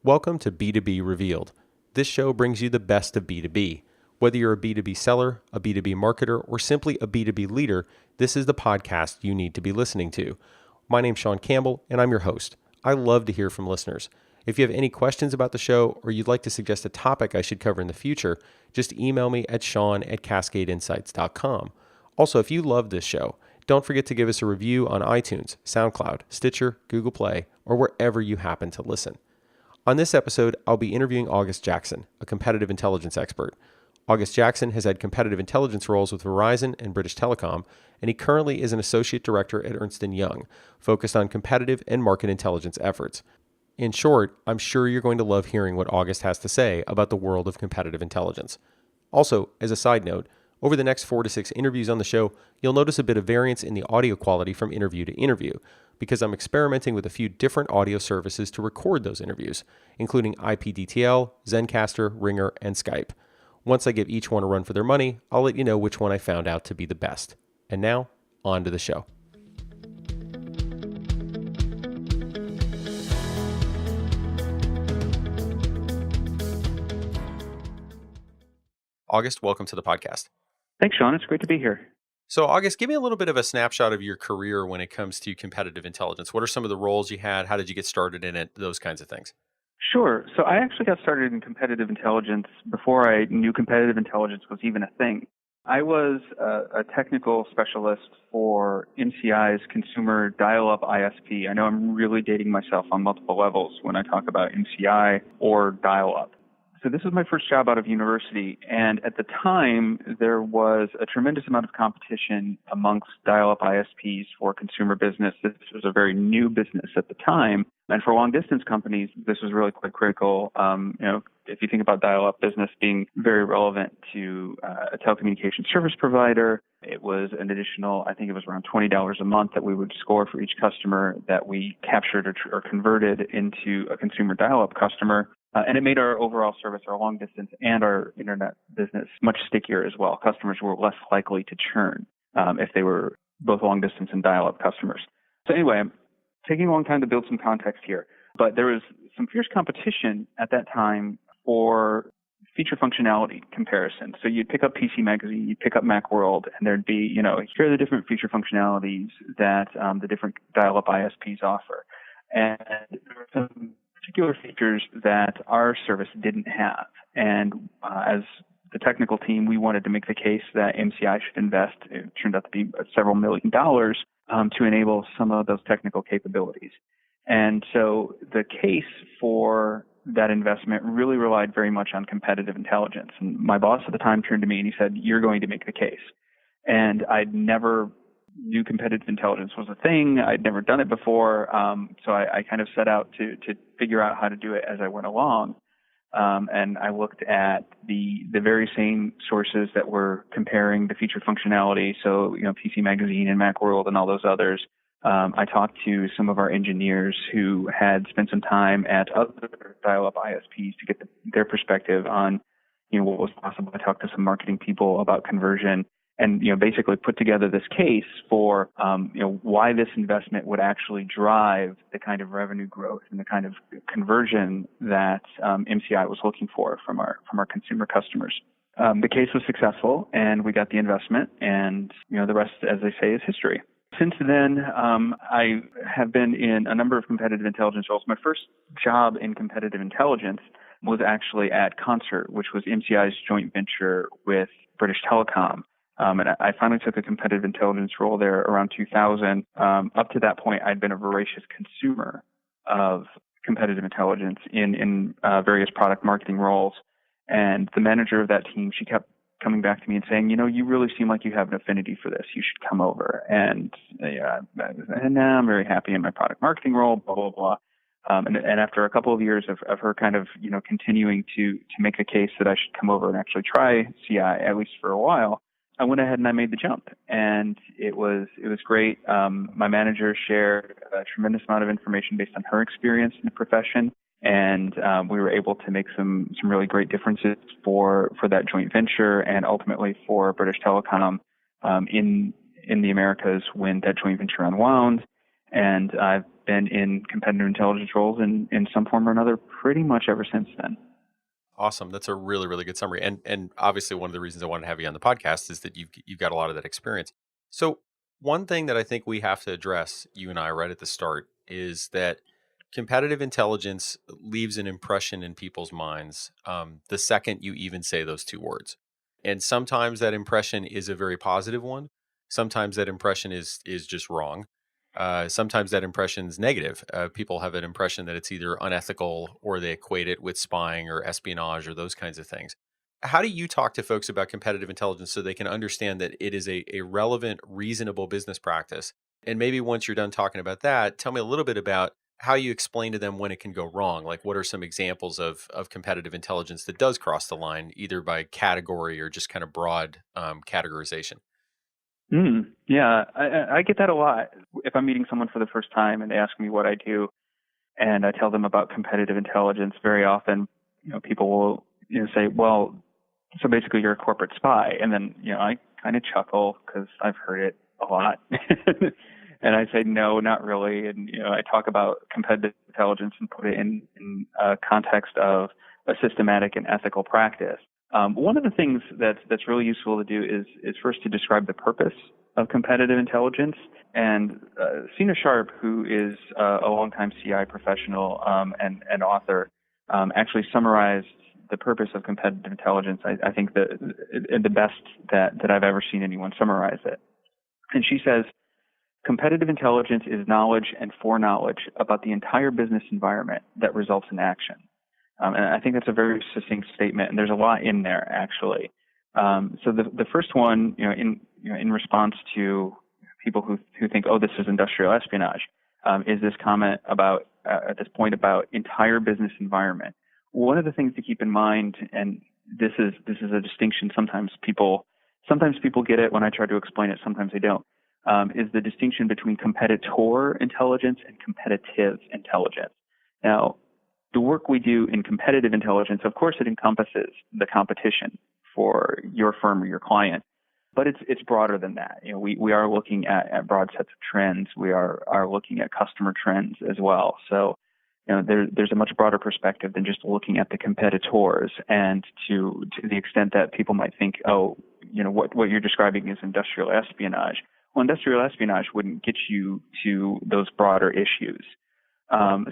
Welcome to B2B Revealed. This show brings you the best of B2B. Whether you're a B2B seller, a B2B marketer, or simply a B2B leader, this is the podcast you need to be listening to. My name's Sean Campbell, and I'm your host. I love to hear from listeners. If you have any questions about the show or you'd like to suggest a topic I should cover in the future, just email me at sean@cascadeinsights.com. Also, if you love this show, don't forget to give us a review on iTunes, SoundCloud, Stitcher, Google Play, or wherever you happen to listen. On this episode, I'll be interviewing August Jackson, a competitive intelligence expert. August Jackson has had competitive intelligence roles with Verizon and British Telecom, and he currently is an associate director at Ernst Young, focused on competitive and market intelligence efforts. In short, I'm sure you're going to love hearing what August has to say about the world of competitive intelligence. Also, as a side note, over the next 4 to 6 interviews on the show, you'll notice a bit of variance in the audio quality from interview to interview, because I'm experimenting with a few different audio services to record those interviews, including IPDTL, Zencastr, Ringer, and Skype. Once I give each one a run for their money, I'll let you know which one I found out to be the best. And now, on to the show. August, welcome to the podcast. Thanks, Sean. It's great to be here. So, August, give me a little bit of a snapshot of your career when it comes to competitive intelligence. What are some of the roles you had? How did you get started in it? Those kinds of things. Sure. So I actually got started in competitive intelligence before I knew competitive intelligence was even a thing. I was a technical specialist for MCI's consumer dial-up ISP. I know I'm really dating myself on multiple levels when I talk about MCI or dial-up. So this was my first job out of university, and at the time, there was a tremendous amount of competition amongst dial-up ISPs for consumer business. This was a very new business at the time, and for long-distance companies, this was really quite critical. If you think about dial-up business being very relevant to a telecommunications service provider, it was an additional, I think it was around $20 a month that we would score for each customer that we captured or converted into a consumer dial-up customer. And it made our overall service, our long distance and our internet business much stickier as well. Customers were less likely to churn if they were both long distance and dial-up customers. So anyway, I'm taking a long time to build some context here, but there was some fierce competition at that time for feature functionality comparison. So you'd pick up PC Magazine, you'd pick up Macworld, and there'd be, here are the different feature functionalities that the different dial-up ISPs offer. And there were some particular features that our service didn't have. And as the technical team, we wanted to make the case that MCI should invest, it turned out to be several $1 million, to enable some of those technical capabilities. And so the case for that investment really relied very much on competitive intelligence. And my boss at the time turned to me and he said, "You're going to make the case." And I'd never knew competitive intelligence was a thing. I'd never done it before. So I kind of set out to figure out how to do it as I went along. And I looked at the very same sources that were comparing the feature functionality. So, PC Magazine and Macworld and all those others. I talked to some of our engineers who had spent some time at other dial-up ISPs to get their perspective on, what was possible. I talked to some marketing people about conversion and, basically put together this case for, why this investment would actually drive the kind of revenue growth and the kind of conversion that MCI was looking for from our consumer customers. The case was successful and we got the investment and, the rest, as they say, is history. Since then, I have been in a number of competitive intelligence roles. My first job in competitive intelligence was actually at Concert, which was MCI's joint venture with British Telecom. And I finally took a competitive intelligence role there around 2000. Up to that point, I'd been a voracious consumer of competitive intelligence in various product marketing roles. And the manager of that team, she kept coming back to me and saying, you really seem like you have an affinity for this. You should come over. And now I'm very happy in my product marketing role, blah, blah, blah. And after a couple of years of her kind of, continuing to make a case that I should come over and actually try CI, at least for a while, I went ahead and I made the jump. And it was great. My manager shared a tremendous amount of information based on her experience in the profession. And we were able to make some really great differences for that joint venture and ultimately for British Telecom in the Americas when that joint venture unwound. And I've been in competitive intelligence roles in some form or another pretty much ever since then. Awesome. That's a really, really good summary. And obviously one of the reasons I wanted to have you on the podcast is that you've got a lot of that experience. So one thing that I think we have to address, you and I, right at the start, is that competitive intelligence leaves an impression in people's minds the second you even say those two words. And sometimes that impression is a very positive one. Sometimes that impression is just wrong. Sometimes that impression is negative. People have an impression that it's either unethical or they equate it with spying or espionage or those kinds of things. How do you talk to folks about competitive intelligence so they can understand that it is a relevant, reasonable business practice? And maybe once you're done talking about that, tell me a little bit about how you explain to them when it can go wrong. Like, what are some examples of competitive intelligence that does cross the line, either by category or just kind of broad categorization? Yeah, I get that a lot. If I'm meeting someone for the first time and they ask me what I do, and I tell them about competitive intelligence, very often, people will, say, well, so basically you're a corporate spy. And then, I kind of chuckle because I've heard it a lot. And I say, no, not really. And, I talk about competitive intelligence and put it in a context of a systematic and ethical practice. One of the things that's really useful to do is first to describe the purpose of competitive intelligence. And Sina Sharp, who is a longtime CI professional and author, actually summarized the purpose of competitive intelligence. I think the best that I've ever seen anyone summarize it. And she says, competitive intelligence is knowledge and foreknowledge about the entire business environment that results in action. And I think that's a very succinct statement, and there's a lot in there actually. So the first one, in response to people who think, oh, this is industrial espionage, is this comment about at this point about entire business environment. One of the things to keep in mind, and this is a distinction. Sometimes people get it when I try to explain it. Sometimes they don't. Is the distinction between competitor intelligence and competitive intelligence. Now, the work we do in competitive intelligence, of course, it encompasses the competition for your firm or your client, but it's broader than that. We are looking at broad sets of trends. We are looking at customer trends as well. So, there's a much broader perspective than just looking at the competitors. And to the extent that people might think, oh, what you're describing is industrial espionage. Well, industrial espionage wouldn't get you to those broader issues.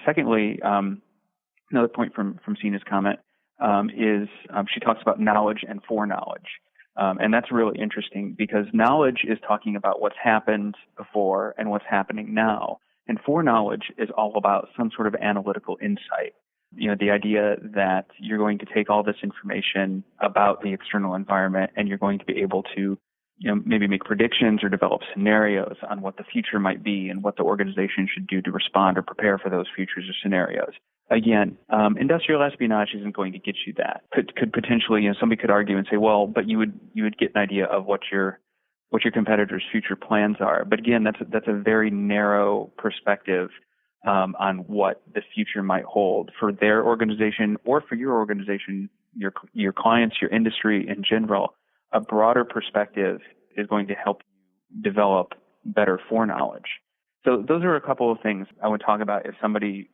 Secondly, another point from Sina's comment is she talks about knowledge and foreknowledge. And that's really interesting because knowledge is talking about what's happened before and what's happening now. And foreknowledge is all about some sort of analytical insight. The idea that you're going to take all this information about the external environment and you're going to be able to maybe make predictions or develop scenarios on what the future might be and what the organization should do to respond or prepare for those futures or scenarios. Again, industrial espionage isn't going to get you that. Could potentially, somebody could argue and say, well, but you would get an idea of what your competitors' future plans are. But again, that's a very narrow perspective on what the future might hold for their organization or for your organization, your clients, your industry in general. A broader perspective is going to help you develop better foreknowledge. So those are a couple of things I would talk about if somebody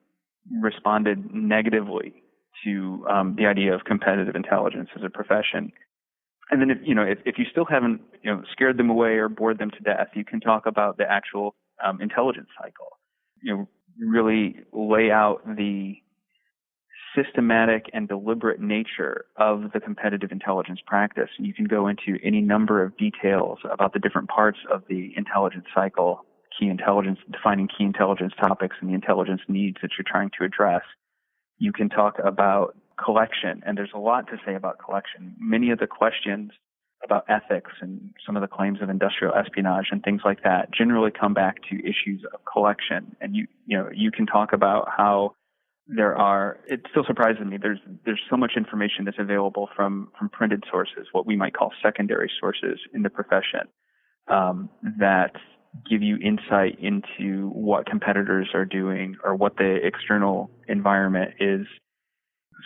responded negatively to the idea of competitive intelligence as a profession. And then if you still haven't scared them away or bored them to death, you can talk about the actual intelligence cycle. Really lay out the systematic and deliberate nature of the competitive intelligence practice. And you can go into any number of details about the different parts of the intelligence cycle, defining key intelligence topics and the intelligence needs that you're trying to address. You can talk about collection, and there's a lot to say about collection. Many of the questions about ethics and some of the claims of industrial espionage and things like that generally come back to issues of collection. And you can talk about how it still surprises me, there's so much information that's available from printed sources, what we might call secondary sources in the profession, that give you insight into what competitors are doing or what the external environment is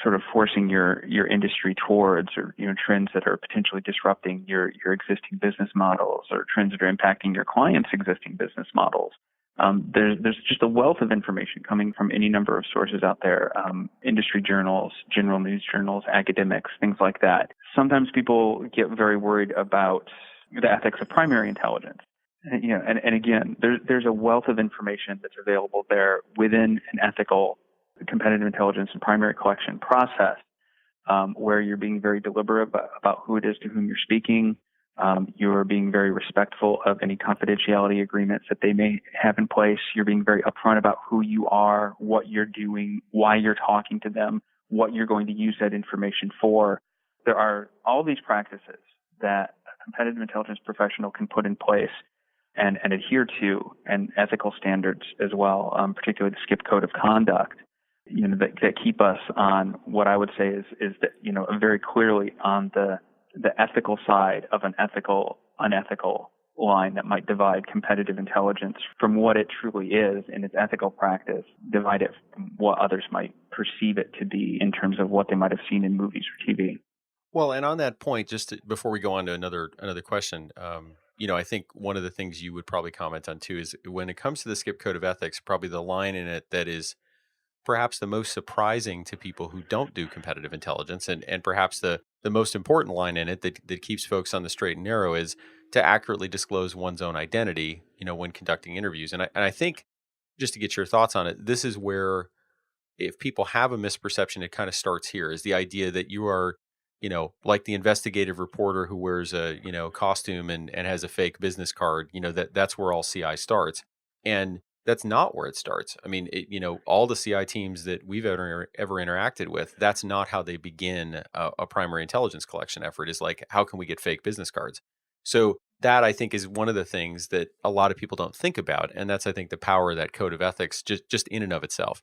sort of forcing your industry towards, or trends that are potentially disrupting your existing business models, or trends that are impacting your clients' existing business models. There's just a wealth of information coming from any number of sources out there, industry journals, general news journals, academics, things like that. Sometimes people get very worried about the ethics of primary intelligence. And again, there's a wealth of information that's available there within an ethical competitive intelligence and primary collection process, where you're being very deliberate about who it is to whom you're speaking. You're being very respectful of any confidentiality agreements that they may have in place. You're being very upfront about who you are, what you're doing, why you're talking to them, what you're going to use that information for. There are all these practices that a competitive intelligence professional can put in place and adhere to, and ethical standards as well, particularly the SCIP code of conduct, that keep us on what I would say is that, very clearly on the ethical side of an unethical line that might divide competitive intelligence from what it truly is in its ethical practice, divide it from what others might perceive it to be in terms of what they might have seen in movies or TV. Well, and on that point, before we go on to another question, I think one of the things you would probably comment on too is when it comes to the SCIP code of ethics, probably the line in it that is perhaps the most surprising to people who don't do competitive intelligence, and perhaps the most important line in it that keeps folks on the straight and narrow is to accurately disclose one's own identity, when conducting interviews. And I think, just to get your thoughts on it, this is where, if people have a misperception, it kind of starts here, is the idea that you are, like the investigative reporter who wears a, costume and has a fake business card, that's where all CI starts. And that's not where it starts. I mean, all the CI teams that we've ever interacted with, that's not how they begin a primary intelligence collection effort, is like, how can we get fake business cards? So that, I think, is one of the things that a lot of people don't think about. And that's, I think, the power of that code of ethics just in and of itself.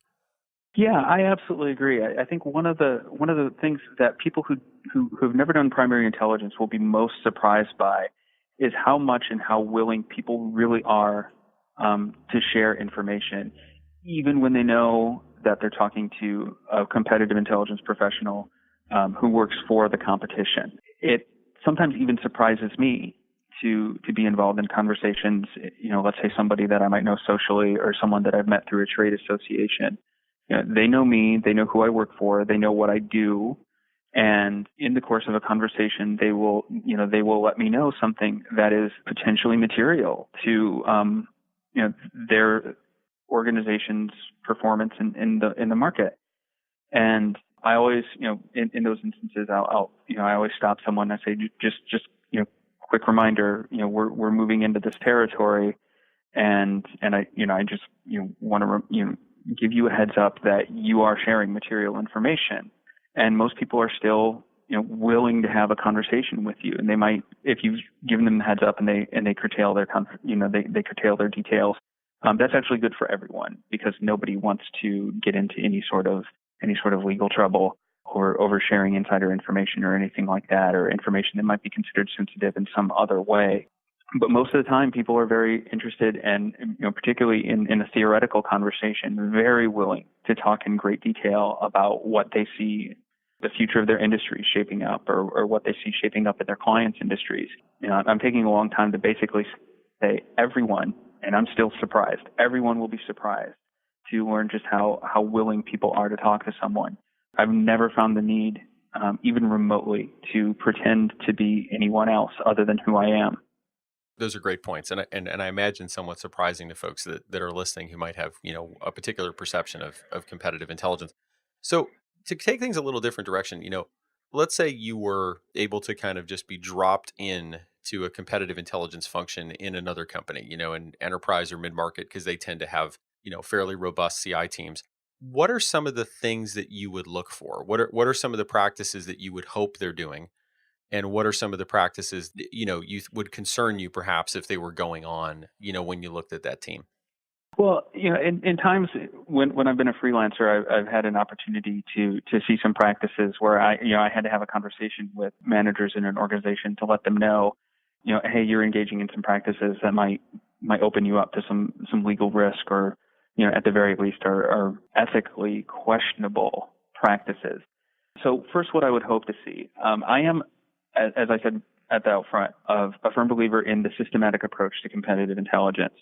Yeah, I absolutely agree. I think one of the things that people who've never done primary intelligence will be most surprised by is how much and how willing people really are to share information, even when they know that they're talking to a competitive intelligence professional who works for the competition. It sometimes even surprises me to be involved in conversations. Let's say somebody that I might know socially or someone that I've met through a trade association. They know me, they know who I work for, they know what I do, and in the course of a conversation, they will let me know something that is potentially material to, their organization's performance in the market. And I always, in those instances, I always stop someone and I say, just quick reminder, we're moving into this territory, and I just want to give you a heads up that you are sharing material information. And most people are still, willing to have a conversation with you. And they might, if you've given them the heads up and they curtail their, they curtail their details, that's actually good for everyone, because nobody wants to get into any sort of legal trouble or oversharing insider information or anything like that, or information that might be considered sensitive in some other way. But most of the time, people are very interested, and particularly in a theoretical conversation, very willing to talk in great detail about what they see the future of their industry shaping up, or what they see shaping up in their clients' industries. I'm taking a long time to basically say everyone, and I'm still surprised, everyone will be surprised to learn just how willing people are to talk to someone. I've never found the need, even remotely, to pretend to be anyone else other than who I am. Those are great points, and I imagine somewhat surprising to folks that are listening who might have a particular perception of competitive intelligence. So to take things a little different direction, let's say you were able to kind of just be dropped in to a competitive intelligence function in another company, in enterprise or mid market, because they tend to have fairly robust CI teams. What are some of the things that you would look for? What are some of the practices that you would hope they're doing? And what are some of the practices that, you would concern you perhaps if they were going on, when you looked at that team? Well, in times when I've been a freelancer, I've had an opportunity to see some practices where I had to have a conversation with managers in an organization to let them know, hey, you're engaging in some practices that might open you up to some legal risk, or, at the very least are ethically questionable practices. So first, what I would hope to see, I am, as I said at the outfront, of a firm believer in the systematic approach to competitive intelligence.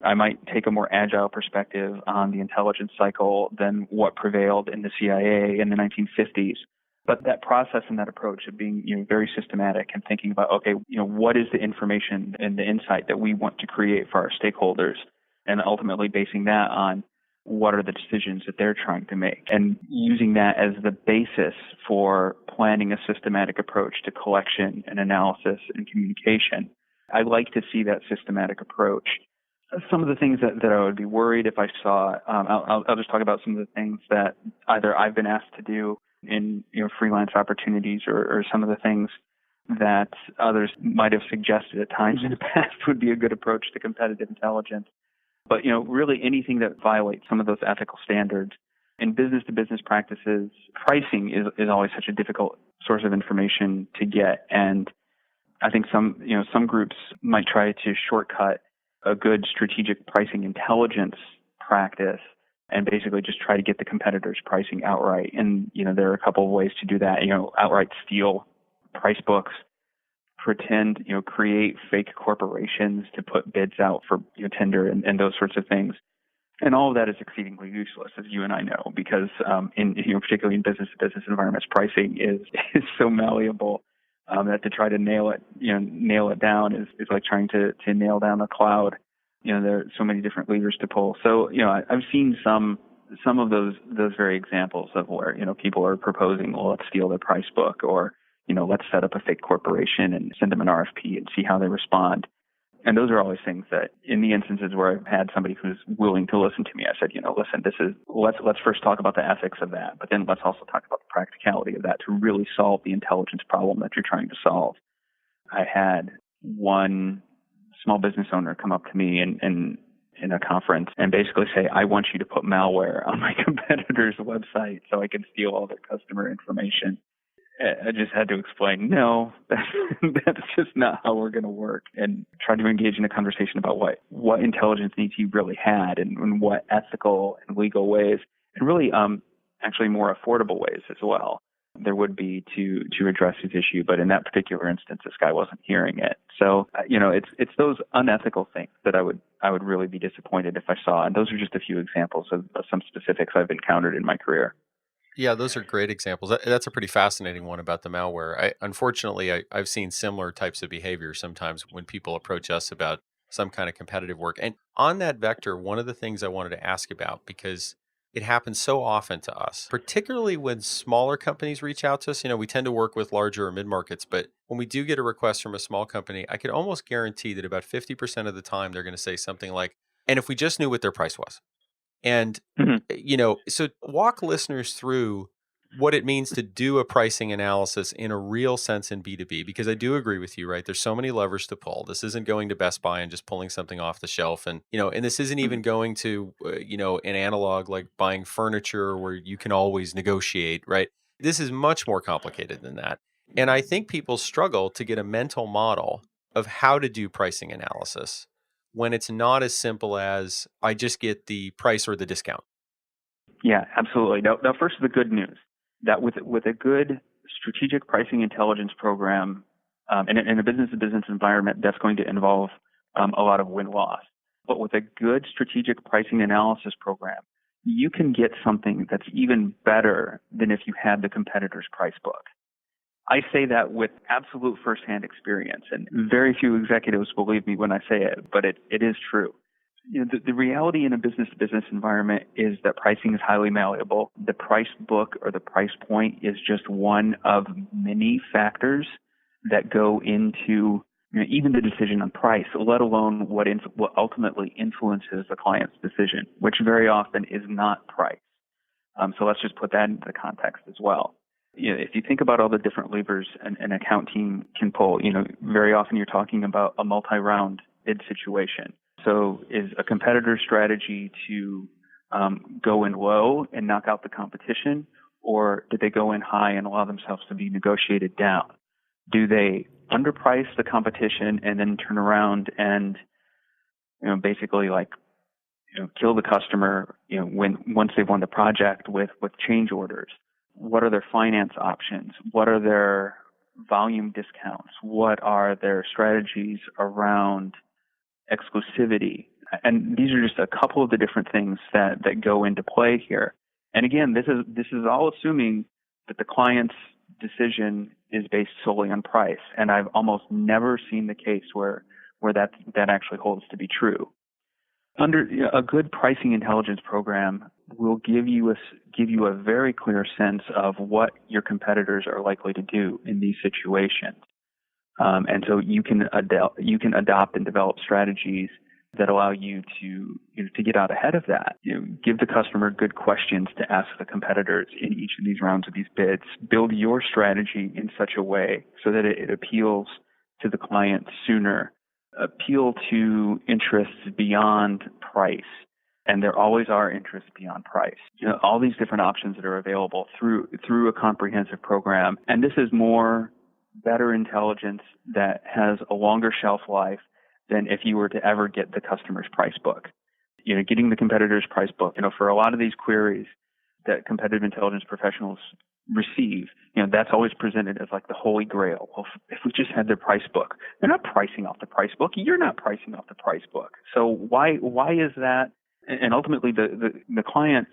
I might take a more agile perspective on the intelligence cycle than what prevailed in the CIA in the 1950s. But that process and that approach of being, very systematic and thinking about, okay, what is the information and the insight that we want to create for our stakeholders, and ultimately basing that on what are the decisions that they're trying to make, and using that as the basis for planning a systematic approach to collection and analysis and communication. I like to see that systematic approach. Some of the things that I would be worried if I saw, I'll just talk about some of the things that either I've been asked to do in freelance opportunities, or some of the things that others might have suggested at times in the past would be a good approach to competitive intelligence. But, really anything that violates some of those ethical standards. In business-to-business practices, pricing is always such a difficult source of information to get. And I think some groups might try to shortcut a good strategic pricing intelligence practice and basically just try to get the competitors' pricing outright. And, there are a couple of ways to do that. Outright steal price books, pretend, create fake corporations to put bids out for tender and those sorts of things. And all of that is exceedingly useless, as you and I know, because particularly in business-to-business environments, pricing is so malleable that to try to nail it down is like trying to nail down a cloud. There are so many different levers to pull. So, I've seen some of those very examples of where, people are proposing, well, let's steal their price book, or, let's set up a fake corporation and send them an RFP and see how they respond. And those are always things that, in the instances where I've had somebody who's willing to listen to me, I said, listen, let's first talk about the ethics of that, but then let's also talk about the practicality of that to really solve the intelligence problem that you're trying to solve. I had one small business owner come up to me in a conference and basically say, I want you to put malware on my competitor's website so I can steal all their customer information. I just had to explain, no, that's just not how we're going to work, and try to engage in a conversation about what intelligence needs he really had, and what ethical and legal ways, and really actually more affordable ways as well there would be to address his issue. But in that particular instance, this guy wasn't hearing it. So, it's those unethical things that I would really be disappointed if I saw. And those are just a few examples of some specifics I've encountered in my career. Yeah, those are great examples. That's a pretty fascinating one about the malware. Unfortunately, I've seen similar types of behavior sometimes when people approach us about some kind of competitive work. And on that vector, one of the things I wanted to ask about, because it happens so often to us, particularly when smaller companies reach out to us. We tend to work with larger or mid-markets, but when we do get a request from a small company, I could almost guarantee that about 50% of the time they're going to say something like, and if we just knew what their price was. And, so walk listeners through what it means to do a pricing analysis in a real sense in B2B, because I do agree with you, right? There's so many levers to pull. This isn't going to Best Buy and just pulling something off the shelf. And, and this isn't even going to, an analog like buying furniture where you can always negotiate, right? This is much more complicated than that. And I think people struggle to get a mental model of how to do pricing analysis when it's not as simple as I just get the price or the discount. Yeah, absolutely. Now first, the good news that with a good strategic pricing intelligence program, in a business-to-business environment, that's going to involve a lot of win-loss. But with a good strategic pricing analysis program, you can get something that's even better than if you had the competitor's price book. I say that with absolute firsthand experience, and very few executives believe me when I say it, but it is true. The reality in a business-to-business environment is that pricing is highly malleable. The price book or the price point is just one of many factors that go into even the decision on price, let alone what ultimately influences the client's decision, which very often is not price. So let's just put that into the context as well. If you think about all the different levers an account team can pull, very often you're talking about a multi-round bid situation. So is a competitor's strategy to go in low and knock out the competition, or did they go in high and allow themselves to be negotiated down? Do they underprice the competition and then turn around and basically kill the customer once they've won the project with change orders? What are their finance options? What are their volume discounts? What are their strategies around exclusivity? And these are just a couple of the different things that go into play here. And again, this is all assuming that the client's decision is based solely on price. And I've almost never seen the case where that actually holds to be true. Under a good pricing intelligence program will give you a very clear sense of what your competitors are likely to do in these situations, and so you can adopt and develop strategies that allow you to get out ahead of that. Give the customer good questions to ask the competitors in each of these rounds of these bids. Build your strategy in such a way so that it appeals to the client sooner. Appeal to interests beyond price, and there always are interests beyond price. All these different options that are available through a comprehensive program, and this is better intelligence that has a longer shelf life than if you were to ever get the customer's price book. Getting the competitor's price book. For a lot of these queries that competitive intelligence professionals receive, that's always presented as like the holy grail. Well, if we just had their price book, they're not pricing off the price book. You're not pricing off the price book. So why is that? And ultimately, the client,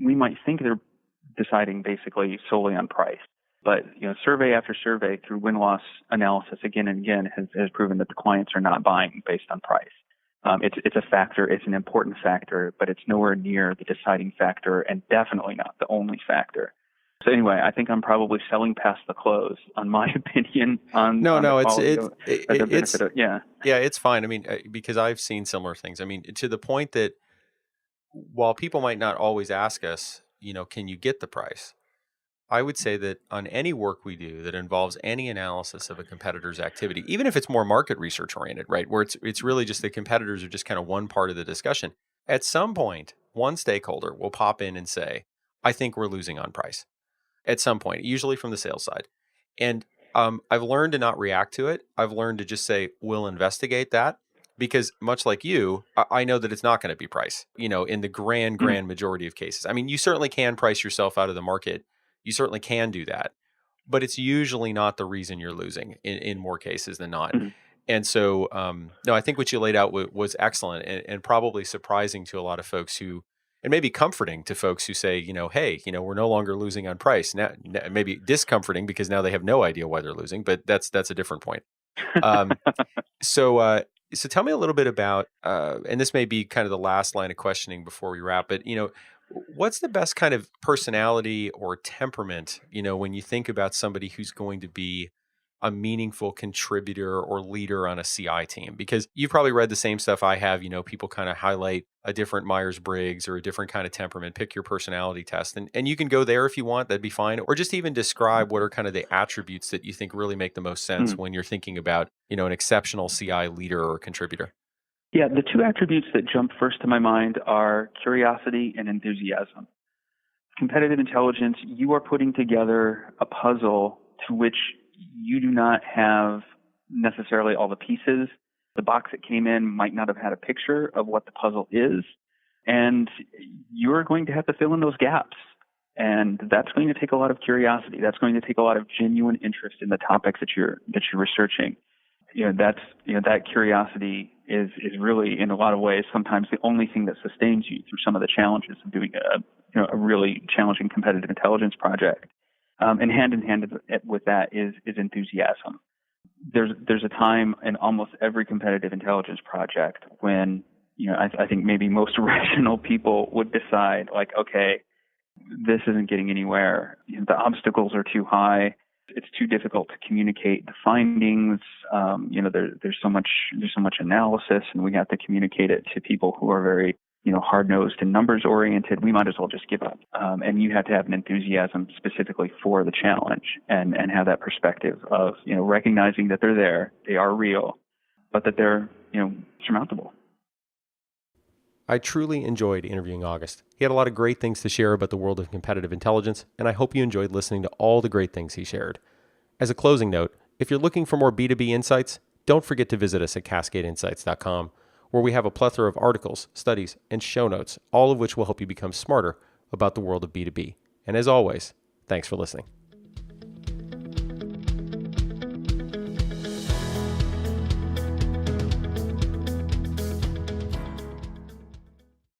we might think they're deciding basically solely on price, but survey after survey through win-loss analysis again and again has proven that the clients are not buying based on price. It's a factor. It's an important factor, but it's nowhere near the deciding factor, and definitely not the only factor. So anyway, I think I'm probably selling past the close on my opinion on it's fine. I mean, because I've seen similar things. I mean, to the point that while people might not always ask us, can you get the price? I would say that on any work we do that involves any analysis of a competitor's activity, even if it's more market research oriented, right, where it's really just the competitors are just kind of one part of the discussion, at some point, one stakeholder will pop in and say, I think we're losing on price. At some point, usually from the sales side. And I've learned to not react to it. I've learned to just say, we'll investigate that, because much like you, I know that it's not going to be price, in the grand majority of cases. I mean, you certainly can price yourself out of the market. You certainly can do that, but it's usually not the reason you're losing in more cases than not. Mm-hmm. And so, no, I think what you laid out was excellent and probably surprising to a lot of folks who, and maybe comforting to folks who say, hey, we're no longer losing on price. Now, maybe discomforting because now they have no idea why they're losing, but that's a different point. So tell me a little bit about, and this may be kind of the last line of questioning before we wrap, but, what's the best kind of personality or temperament, when you think about somebody who's going to be a meaningful contributor or leader on a CI team? Because you've probably read the same stuff I have. People kind of highlight a different Myers-Briggs or a different kind of temperament, pick your personality test. And you can go there if you want, that'd be fine. Or just even describe what are kind of the attributes that you think really make the most sense when you're thinking about, an exceptional CI leader or contributor. Yeah, the two attributes that jump first to my mind are curiosity and enthusiasm. Competitive intelligence, you are putting together a puzzle to which you do not have necessarily all the pieces. The box that came in might not have had a picture of what the puzzle is, and you're going to have to fill in those gaps. And that's going to take a lot of curiosity. That's going to take a lot of genuine interest in the topics that you're researching. That curiosity is really, in a lot of ways, sometimes the only thing that sustains you through some of the challenges of doing a really challenging competitive intelligence project. And hand in hand with that is enthusiasm. There's a time in almost every competitive intelligence project when, I think maybe most rational people would decide, like, okay, this isn't getting anywhere. The obstacles are too high. It's too difficult to communicate the findings. There's so much analysis, and we have to communicate it to people who are very, hard-nosed and numbers-oriented. We might as well just give up. And you have to have an enthusiasm specifically for the challenge and have that perspective of, recognizing that they're there, they are real, but that they're, surmountable. I truly enjoyed interviewing August. He had a lot of great things to share about the world of competitive intelligence, and I hope you enjoyed listening to all the great things he shared. As a closing note, if you're looking for more B2B insights, don't forget to visit us at cascadeinsights.com, where we have a plethora of articles, studies, and show notes, all of which will help you become smarter about the world of B2B. And as always, thanks for listening.